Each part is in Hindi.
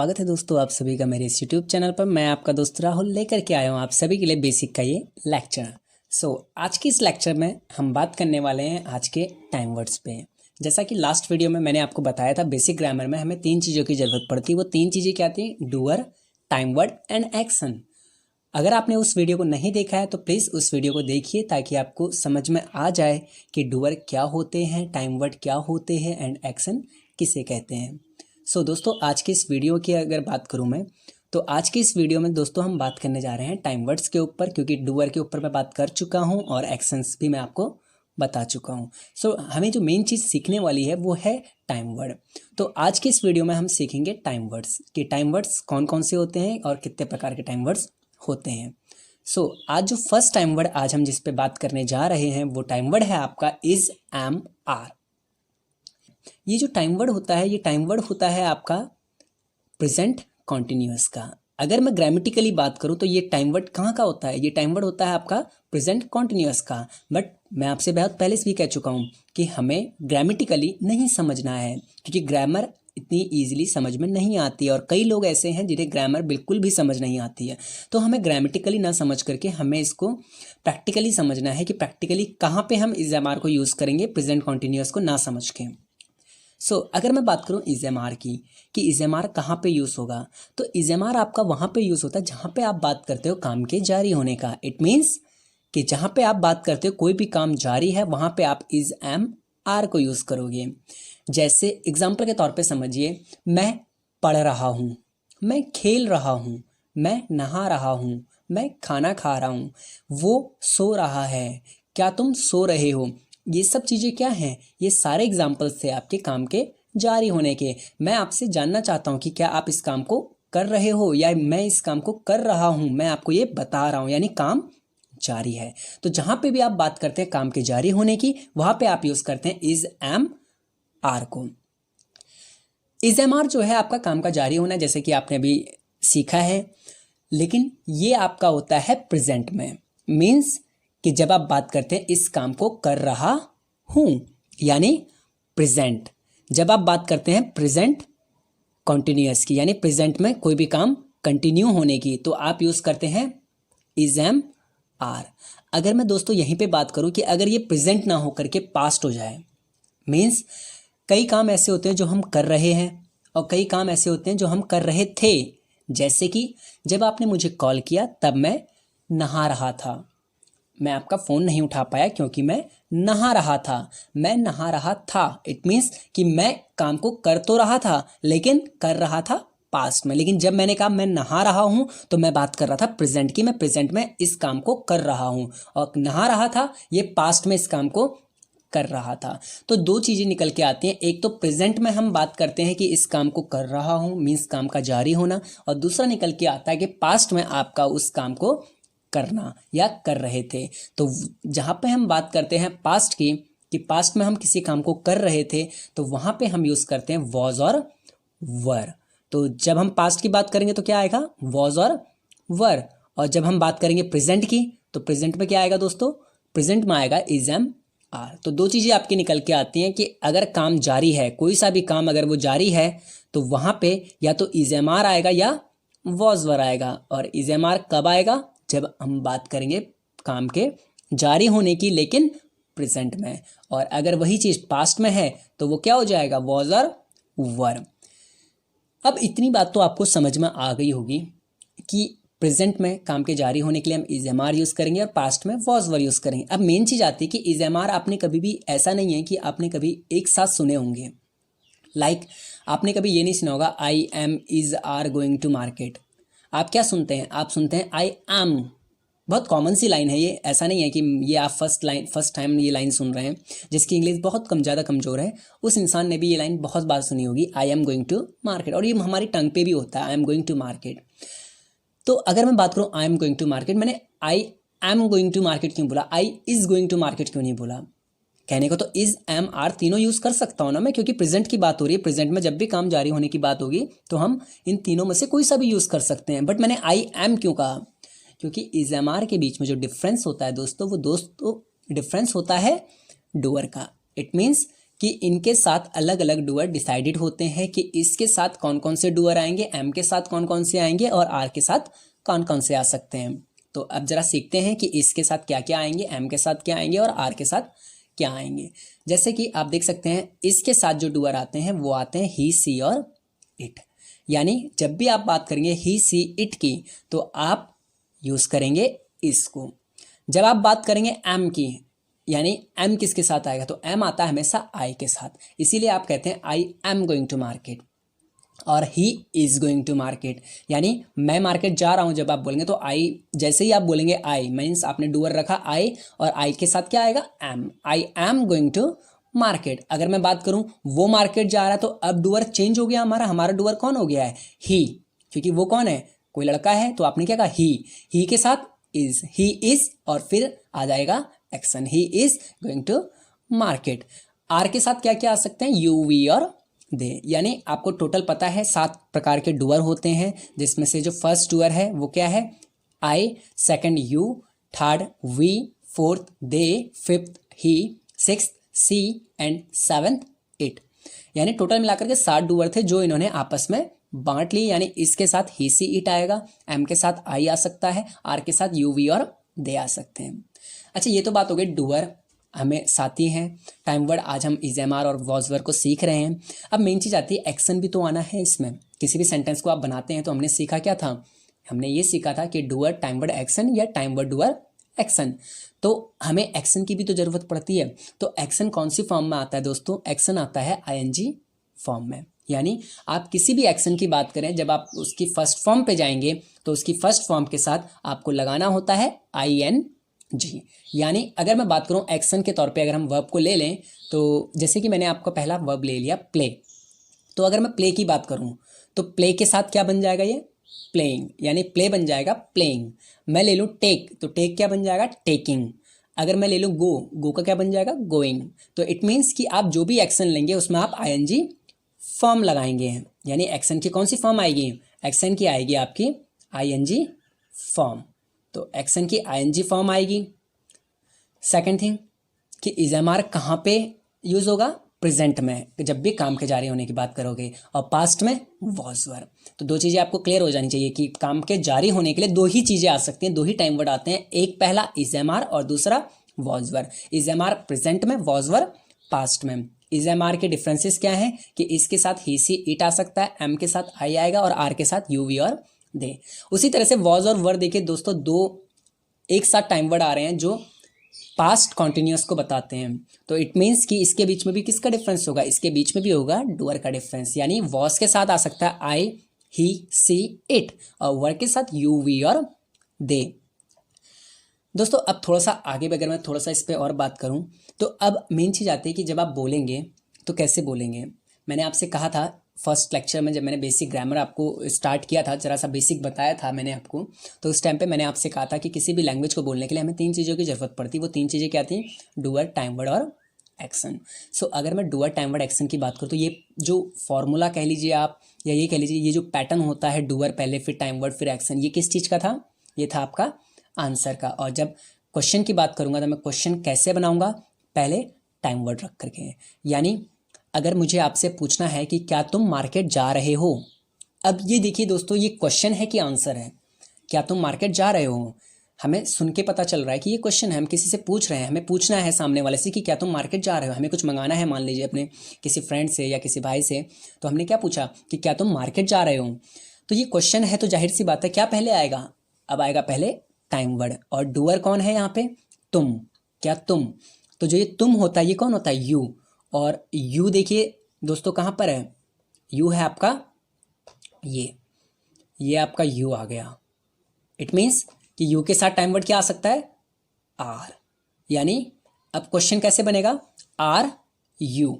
स्वागत है दोस्तों आप सभी का मेरे इस यूट्यूब चैनल पर। मैं आपका दोस्त राहुल लेकर के आया हूँ आप सभी के लिए बेसिक का ये लेक्चर। आज की इस लेक्चर में हम बात करने वाले हैं आज के टाइम वर्ड्स पे। जैसा कि लास्ट वीडियो में मैंने आपको बताया था, बेसिक ग्रामर में हमें 3 चीज़ों की ज़रूरत पड़ती है। वो 3 चीज़ें क्या थी? Doer, time word and action. अगर आपने उस वीडियो को नहीं देखा है तो प्लीज़ उस वीडियो को देखिए ताकि आपको समझ में आ जाए कि डूअर क्या होते हैं, टाइम वर्ड क्या होते हैं एंड एक्शन किसे कहते हैं। दोस्तों आज की इस वीडियो की अगर बात करूं मैं, तो आज की इस वीडियो में दोस्तों हम बात करने जा रहे हैं टाइम वर्ड्स के ऊपर, क्योंकि डूअर के ऊपर मैं बात कर चुका हूं और एक्शंस भी मैं आपको बता चुका हूं। हमें जो मेन चीज़ सीखने वाली है वो है टाइम वर्ड। तो आज की इस वीडियो में हम सीखेंगे टाइम वर्ड्स कि टाइम वर्ड्स कौन कौन से होते हैं और कितने प्रकार के टाइम वर्ड्स होते हैं। आज जो फर्स्ट टाइम वर्ड आज हम जिस पे बात करने जा रहे हैं वो टाइम वर्ड है आपका इज, एम, आर। ये जो टाइम वर्ड होता है, ये टाइम वर्ड होता है आपका प्रेजेंट कॉन्टिन्यूअस का। अगर मैं ग्रामेटिकली बात करूं तो ये टाइम वर्ड कहाँ का होता है? ये टाइम वर्ड होता है आपका प्रेजेंट कॉन्टिन्यूअस का। बट मैं आपसे बहुत पहले से भी कह चुका हूं कि हमें ग्रामेटिकली नहीं समझना है, क्योंकि ग्रामर इतनी ईजिली समझ में नहीं आती है और कई लोग ऐसे हैं जिन्हें ग्रामर बिल्कुल भी समझ नहीं आती है। तो हमें ग्रामेटिकली ना समझ करके हमें इसको प्रैक्टिकली समझना है कि प्रैक्टिकली कहाँ पे हम इज एम आर को यूज़ करेंगे प्रेजेंट कॉन्टिन्यूअस को ना समझ के। अगर मैं बात करूं इज एम आर की कि इज एम आर कहाँ पे यूज़ होगा, तो इज एम आर आपका वहाँ पे यूज़ होता है जहाँ पे आप बात करते हो काम के जारी होने का। इट मीन्स कि जहाँ पे आप बात करते हो कोई भी काम जारी है वहाँ पे आप इज एम आर को यूज़ करोगे। जैसे एग्जाम्पल के तौर पे समझिए, मैं पढ़ रहा हूँ, मैं खेल रहा हूँ, मैं नहा रहा हूँ, मैं खाना खा रहा हूँ, वो सो रहा है, क्या तुम सो रहे हो। ये सब चीज़ें क्या हैं? ये सारे एग्जाम्पल्स थे आपके काम के जारी होने के। मैं आपसे जानना चाहता हूँ कि क्या आप इस काम को कर रहे हो या मैं इस काम को कर रहा हूँ, मैं आपको ये बता रहा हूँ, यानी काम जारी है। तो जहाँ पे भी आप बात करते हैं काम के जारी होने की, वहाँ पे आप यूज़ करते हैं इज एम आर को। इज एम आर जो है आपका काम का जारी होना, जैसे कि आपने अभी सीखा है, लेकिन ये आपका होता है प्रेजेंट में। मीन्स कि जब आप बात करते हैं इस काम को कर रहा हूँ, यानी प्रेजेंट। जब आप बात करते हैं प्रेजेंट कॉन्टिन्यूअस की, यानी प्रेजेंट में कोई भी काम कंटिन्यू होने की, तो आप यूज़ करते हैं इज एम आर। अगर मैं दोस्तों यहीं पे बात करूँ कि अगर ये प्रेजेंट ना होकर के पास्ट हो जाए, मीन्स कई काम ऐसे होते हैं जो हम कर रहे हैं और कई काम ऐसे होते हैं जो हम कर रहे थे। जैसे कि जब आपने मुझे कॉल किया तब मैं नहा रहा था, मैं आपका फ़ोन नहीं उठा पाया क्योंकि मैं नहा रहा था। मैं नहा रहा था, इट मीन्स कि मैं काम को कर तो रहा था लेकिन कर रहा था पास्ट में। लेकिन जब मैंने कहा मैं नहा रहा हूँ तो मैं बात कर रहा था प्रेजेंट की, मैं प्रेजेंट में इस काम को कर रहा हूँ, और नहा रहा था ये पास्ट में इस काम को कर रहा था। तो 2 चीज़ें निकल के आती हैं। एक तो प्रेजेंट में हम बात करते हैं कि इस काम को कर रहा हूँ, मीन्स काम का जारी होना, और दूसरा निकल के आता है कि पास्ट में आपका उस काम को करना या कर रहे थे। तो जहाँ पे हम बात करते हैं पास्ट की कि पास्ट में हम किसी काम को कर रहे थे, तो वहाँ पे हम यूज़ करते हैं वॉज और वर। तो जब हम पास्ट की बात करेंगे तो क्या आएगा? वॉज और वर। और जब हम बात करेंगे प्रेजेंट की तो प्रेजेंट में क्या आएगा दोस्तों? प्रेजेंट में आएगा इज एम आर। तो 2 चीज़ें आपकी निकल के आती हैं कि अगर काम जारी है, कोई सा भी काम अगर वो जारी है, तो वहाँ पे या तो इज एम आर आएगा या वॉज वर आएगा। और इज एम आर कब आएगा? जब हम बात करेंगे काम के जारी होने की, लेकिन प्रेजेंट में। और अगर वही चीज़ पास्ट में है तो वो क्या हो जाएगा? वॉज और वर। अब इतनी बात तो आपको समझ में आ गई होगी कि प्रेजेंट में काम के जारी होने के लिए हम इज एम आर यूज़ करेंगे और पास्ट में वॉज वर यूज़ करेंगे। अब मेन चीज़ आती है कि इज एम आर आपने कभी भी, ऐसा नहीं है कि आपने कभी एक साथ सुने होंगे। लाइक आपने कभी ये नहीं सुना होगा I am is are going to market. आप क्या सुनते हैं? आप सुनते हैं आई एम। बहुत कॉमन सी लाइन है ये, ऐसा नहीं है कि ये आप फर्स्ट टाइम ये लाइन सुन रहे हैं। जिसकी इंग्लिश बहुत ज़्यादा कमज़ोर है उस इंसान ने भी ये लाइन बहुत बार सुनी होगी, I am going to market. और ये हमारी टंग पे भी होता है, I am going to market. तो अगर मैं बात करूँ I am going to market, मैंने I am going to market क्यों बोला? I is going to market क्यों नहीं बोला? कहने को तो इज एम आर तीनों यूज़ कर सकता हूँ ना मैं, क्योंकि प्रेजेंट की बात हो रही है। प्रेजेंट में जब भी काम जारी होने की बात होगी तो हम इन तीनों में से कोई सा भी यूज़ कर सकते हैं। बट मैंने आई एम क्यों कहा? क्योंकि इज एम आर के बीच में जो डिफरेंस होता है दोस्तों, वो डिफरेंस होता है डूअर का। इट मीन्स कि इनके साथ अलग अलग डूअर डिसाइडेड होते हैं कि इसके साथ कौन कौन से डूअर आएंगे, एम के साथ कौन कौन से आएंगे और आर के साथ कौन कौन से आ सकते हैं। तो अब जरा सीखते हैं कि इसके साथ क्या क्या आएंगे, एम के साथ क्या आएंगे और आर के साथ क्या आएंगे। जैसे कि आप देख सकते हैं इसके साथ जो डूअर आते हैं वो आते हैं ही, सी और इट। यानी जब भी आप बात करेंगे ही, सी, इट की तो आप यूज़ करेंगे इसको। जब आप बात करेंगे एम की, यानी एम किसके साथ आएगा, तो एम आता है हमेशा आई के साथ, इसीलिए आप कहते हैं I am going to market और he is going to market, यानी मैं मार्केट जा रहा हूं जब आप बोलेंगे तो आई, जैसे ही आप बोलेंगे आई मीन्स आपने डूअर रखा आई और आई के साथ क्या आएगा, am, I am going to market. अगर मैं बात करूं वो मार्केट जा रहा है तो अब डूअर चेंज हो गया, हमारा डूअर कौन हो गया है, ही, क्योंकि वो कौन है, कोई लड़का है, तो आपने क्या कहा ही के साथ इज, ही इज और फिर आ जाएगा action, he is going to market. Are के साथ क्या क्या आ सकते हैं, यू, वी और दे, यानी आपको टोटल पता है 7 प्रकार के डूअर होते हैं, जिसमें से जो फर्स्ट डूअर है वो क्या है, I, second you, third we, fourth they, fifth he, sixth she and seventh it. यानी टोटल मिलाकर के 7 डूअर थे जो इन्होंने आपस में बांट लिए। यानी इसके साथ ही, सी, इट आएगा, एम के साथ आई आ सकता है, आर के साथ यू, वी और दे आ सकते हैं। अच्छा, ये तो बात हो गई डूअर हमें साथी हैं। टाइम वर्ड आज हम इज, एम, आर और वॉज वर्ड को सीख रहे हैं। अब मेन चीज़ आती है एक्शन भी तो आना है इसमें। किसी भी सेंटेंस को आप बनाते हैं तो हमने सीखा क्या था, हमने ये सीखा था कि डूअर टाइम वर्ड एक्शन या टाइम वर्ड डूअर एक्शन। तो हमें एक्शन की भी तो ज़रूरत पड़ती है। तो एक्शन कौन सी फॉर्म में आता है दोस्तों, एक्शन आता है आईएनजी फॉर्म में। यानी आप किसी भी एक्शन की बात करें, जब आप उसकी फर्स्ट फॉर्म पे जाएंगे तो उसकी फर्स्ट फॉर्म के साथ आपको लगाना होता है आईएनजी। यानी अगर मैं बात करूं एक्शन के तौर पे, अगर हम वर्ब को ले लें तो जैसे कि मैंने आपका पहला वर्ब ले लिया प्ले, तो अगर मैं प्ले की बात करूं तो प्ले के साथ क्या बन जाएगा, ये प्लेइंग, यानी प्ले बन जाएगा प्लेइंग। मैं ले लूँ टेक तो टेक क्या बन जाएगा, टेकिंग। अगर मैं ले लूँ गो, गो का क्या बन जाएगा, गोइंग। तो इट मीन्स कि आप जो भी एक्शन लेंगे उसमें आप आईएनजी फॉर्म लगाएंगे हैं। यानी एक्शन की कौन सी फॉर्म आएगी, एक्शन की आएगी आपकी आईएनजी फॉर्म। तो एक्शन की आईएनजी फॉर्म आएगी। सेकंड थिंग कि इज, एम, आर कहाँ पे यूज होगा, प्रेजेंट में, जब भी काम के जारी होने की बात करोगे, और पास्ट में वॉज वर्ब। तो 2 चीज़ें आपको क्लियर हो जानी चाहिए कि काम के जारी होने के लिए 2 ही चीज़ें आ सकती हैं, 2 ही टाइम वर्ड आते हैं। एक पहला इज, एम, आर और दूसरा was verb. Is, am, are present में, वॉज वर्ब पास्ट में। इज, एम, आर के डिफरेंसेस क्या हैं कि इसके साथ ही, सी, इट आ सकता है, एम के साथ आई आएगा और आर के साथ यू, वी और दे। उसी तरह से वॉज और वर्ब देखिए दोस्तों, 2 एक साथ टाइम वर्ड आ रहे हैं जो पास्ट कॉन्टिन्यूस को बताते हैं। तो इट मीन्स कि इसके बीच में भी किसका डिफरेंस होगा, इसके बीच में भी होगा डूअर का डिफरेंस। यानी वॉज के साथ आ सकता है आई, ही, सी, इट और वर्ब के साथ यू, वी और दे। दोस्तों अब थोड़ा सा आगे अगर मैं थोड़ा सा इस पर और बात करूं तो अब मेन चीज़ आती है कि जब आप बोलेंगे तो कैसे बोलेंगे। मैंने आपसे कहा था फर्स्ट लेक्चर में, जब मैंने बेसिक ग्रामर आपको स्टार्ट किया था, जरा सा बेसिक बताया था मैंने आपको, तो उस टाइम पे मैंने आपसे कहा था कि किसी भी लैंग्वेज को बोलने के लिए हमें 3 चीज़ों की ज़रूरत पड़ती है। वो 3 चीज़ें क्या थी, डूअर, टाइम वर्ड और एक्शन। सो अगर मैं डूअर, टाइम वर्ड, एक्शन की बात करूँ तो ये जो फॉर्मूला कह लीजिए आप, या ये कह लीजिए ये जो पैटर्न होता है, डूअर पहले फिर टाइम वर्ड फिर एक्शन, ये किस चीज़ का था, ये था आपका आंसर का। और जब क्वेश्चन की बात करूँगा तो मैं क्वेश्चन कैसे बनाऊँगा, पहले टाइम वर्ड रख करके। यानी अगर मुझे आपसे पूछना है कि क्या तुम मार्केट जा रहे हो, अब ये देखिए दोस्तों, ये क्वेश्चन है कि आंसर है, क्या तुम मार्केट जा रहे हो। हमें सुन के पता चल रहा है कि ये क्वेश्चन है, हम किसी से पूछ रहे हैं, हमें पूछना है सामने वाले से कि क्या तुम मार्केट जा रहे हो। हमें कुछ मंगाना है, मान लीजिए अपने किसी फ्रेंड से या किसी भाई से, तो हमने क्या पूछा कि क्या तुम मार्केट जा रहे हो। तो ये क्वेश्चन है, तो जाहिर सी बात है क्या पहले आएगा, अब आएगा पहले टाइम वर्ड। और डूअर कौन है यहाँ पे, तुम, क्या तुम। तो जो ये तुम होता है ये कौन होता है, यू। और यू देखिए दोस्तों कहाँ पर है, यू है आपका ये आपका यू आ गया। इट मीन्स कि यू के साथ टाइम वर्ड क्या आ सकता है, आर। यानी अब क्वेश्चन कैसे बनेगा, आर यू।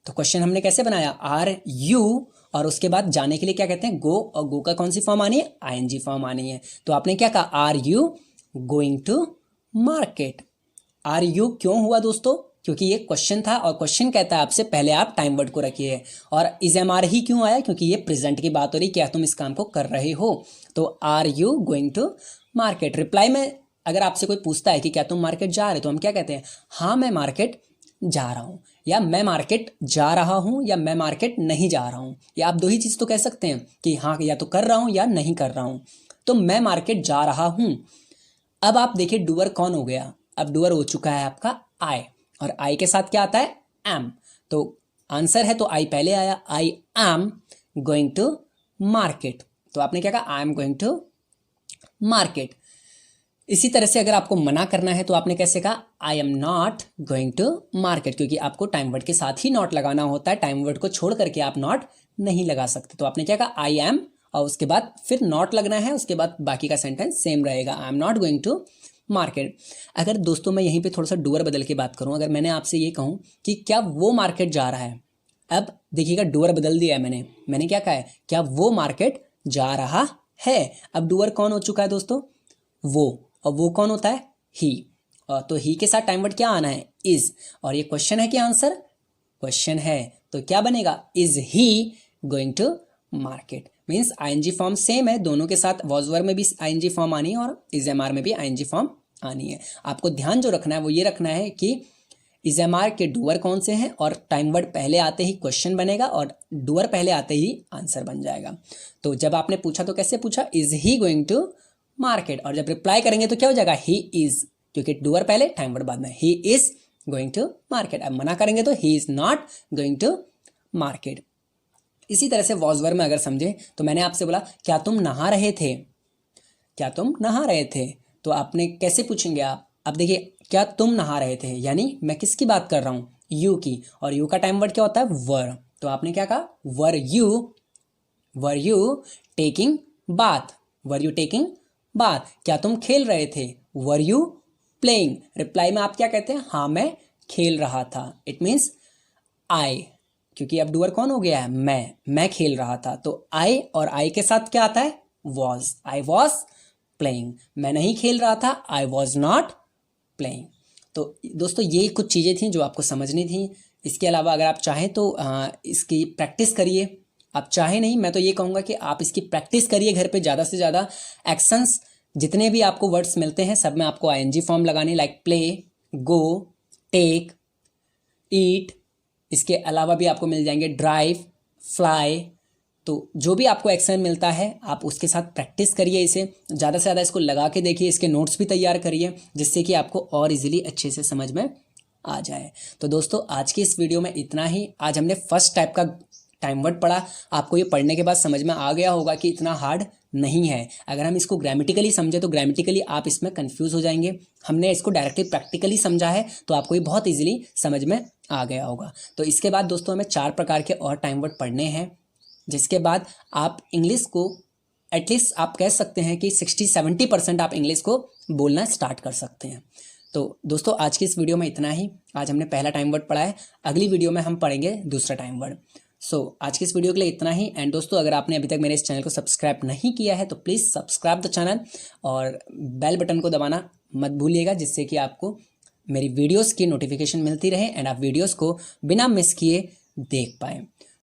तो क्वेश्चन हमने कैसे बनाया, आर यू, और उसके बाद जाने के लिए क्या कहते हैं, गो, और गो का कौन सी फॉर्म आनी है, आईएनजी फॉर्म आनी है। तो आपने क्या कहा, are you going to market. Are you क्यों हुआ दोस्तों, क्योंकि ये क्वेश्चन था और क्वेश्चन कहता है आपसे पहले आप टाइम वर्ड को रखिए। और इज, एम, आर ही क्यों आया, क्योंकि ये प्रेजेंट की बात हो रही, क्या तुम इस काम को कर रहे हो। तो are you going to market. Reply में अगर आपसे कोई पूछता है कि क्या तुम मार्केट जा रहे हो, तो हम क्या कहते हैं, हाँ मैं मार्केट जा रहा हूँ। या मैं मार्केट जा रहा हूँ या मैं मार्केट नहीं जा रहा हूँ, या आप दो ही चीज़ तो कह सकते हैं कि हाँ या तो कर रहा हूँ या नहीं कर रहा हूँ। तो मैं मार्केट जा रहा हूँ। अब आप देखिए डूअर कौन हो गया, अब डूअर हो चुका है आपका आई, और आई के साथ क्या आता है, एम। तो आंसर है तो आई पहले आया, I am going to market. तो आपने क्या कहा, I am going to market. इसी तरह से अगर आपको मना करना है तो आपने कैसे कहा, I am not going to market, क्योंकि आपको टाइम वर्ड के साथ ही नॉट लगाना होता है, टाइम वर्ड को छोड़ करके आप नॉट नहीं लगा सकते। तो आपने क्या कहा, आई एम, और उसके बाद फिर नॉट लगना है, उसके बाद बाकी का सेंटेंस सेम रहेगा, I am not going to market. अगर दोस्तों मैं यहीं पे थोड़ा सा डूअर बदल के बात करूं, अगर मैंने आपसे ये कहूं कि क्या वो मार्केट जा रहा है, अब देखिएगा डूअर बदल दिया है मैंने क्या कहा है, क्या वो मार्केट जा रहा है। अब डूअर कौन हो चुका है दोस्तों, वो, और वो कौन होता है, ही। और तो ही के साथ टाइम वर्ड क्या आना है, इज। और ये क्वेश्चन है कि आंसर, क्वेश्चन है, तो क्या बनेगा, is he going to market. Means ING form same है, दोनों के साथ वॉज वर्ब में भी आईएनजी फॉर्म आनी है और इज एम आर में भी आईएनजी फॉर्म आनी है। आपको ध्यान जो रखना है वो ये रखना है कि इज एम आर के डूअर कौन से हैं, और टाइम वर्ड पहले आते ही क्वेश्चन बनेगा और डूअर पहले आते ही आंसर बन जाएगा। तो जब आपने पूछा तो कैसे पूछा, is he going to market, और जब रिप्लाई करेंगे तो क्या हो जाएगा, ही इज, क्योंकि डूअर पहले टाइम वर्ड बाद में, he is going to market. अब मना करेंगे तो he is not going to market. इसी तरह से वॉज वर्ब में अगर समझे तो मैंने आपसे बोला क्या तुम नहा रहे थे, क्या तुम नहा रहे थे, तो आपने कैसे पूछेंगे आप, अब देखिए क्या तुम नहा रहे थे, यानी मैं किसकी बात कर रहा हूँ, यू की, और यू का टाइम वर्ड क्या होता है, वर। तो आपने क्या कहा, were you taking bath, were you taking bath. क्या तुम खेल रहे थे, वर यू प्लेइंग। रिप्लाई में आप क्या कहते हैं, हाँ मैं खेल रहा था, इट मीन्स आई, क्योंकि अब डूअर कौन हो गया है, मैं खेल रहा था। तो आई और आई के साथ क्या आता है, वॉज, आई वॉज प्लेइंग, मैं नहीं खेल रहा था, आई वॉज नॉट प्लेइंग। तो दोस्तों ये कुछ चीज़ें थी जो आपको समझनी थी। इसके अलावा अगर आप चाहें तो इसकी प्रैक्टिस करिए, आप चाहे नहीं, मैं तो ये कहूँगा कि आप इसकी प्रैक्टिस करिए घर पे, ज़्यादा से ज़्यादा एक्शंस, जितने भी आपको वर्ड्स मिलते हैं सब में आपको आईएनजी फॉर्म लगानी, लाइक प्ले, गो, टेक, ईट। इसके अलावा भी आपको मिल जाएंगे ड्राइव, फ्लाई। तो जो भी आपको एक्शन मिलता है आप उसके साथ प्रैक्टिस करिए, इसे ज़्यादा से ज़्यादा इसको लगा के देखिए, इसके नोट्स भी तैयार करिए, जिससे कि आपको और इजीली अच्छे से समझ में आ जाए। तो दोस्तों आज की इस वीडियो में इतना ही। आज हमने फर्स्ट टाइप का टाइम वर्ड पढ़ा, आपको ये पढ़ने के बाद समझ में आ गया होगा कि इतना हार्ड नहीं है। अगर हम इसको ग्रामेटिकली समझे तो ग्रामेटिकली आप इसमें कंफ्यूज हो जाएंगे, हमने इसको डायरेक्टली प्रैक्टिकली समझा है तो आपको ये बहुत इजीली समझ में आ गया होगा। तो इसके बाद दोस्तों हमें 4 प्रकार के और टाइम वर्ड पढ़ने हैं, जिसके बाद आप इंग्लिश को एटलीस्ट आप कह सकते हैं कि 60-70% आप इंग्लिश को बोलना स्टार्ट कर सकते हैं। तो दोस्तों आज की इस वीडियो में इतना ही। आज हमने पहला टाइम वर्ड पढ़ा है, अगली वीडियो में हम पढ़ेंगे दूसरा टाइम वर्ड। आज की इस वीडियो के लिए इतना ही। एंड दोस्तों अगर आपने अभी तक मेरे इस चैनल को सब्सक्राइब नहीं किया है तो प्लीज़ सब्सक्राइब द चैनल और बेल बटन को दबाना मत भूलिएगा, जिससे कि आपको मेरी वीडियोस की नोटिफिकेशन मिलती रहे एंड आप वीडियोस को बिना मिस किए देख पाएँ।